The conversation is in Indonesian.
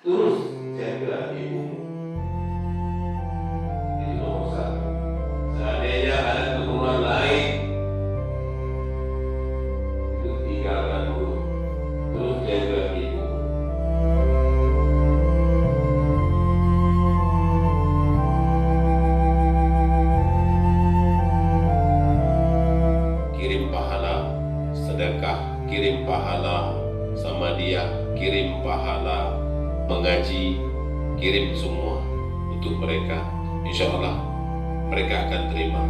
Terus jaga ibu. Ini nomor satu. Seandainya ada keperluan lain, itu tinggalkan dulu. Terus jaga ibu. Kirim pahala, sedekah, kirim pahala, sama dia, kirim pahala, mengaji, kirim semua untuk mereka. Insya Allah mereka akan terima.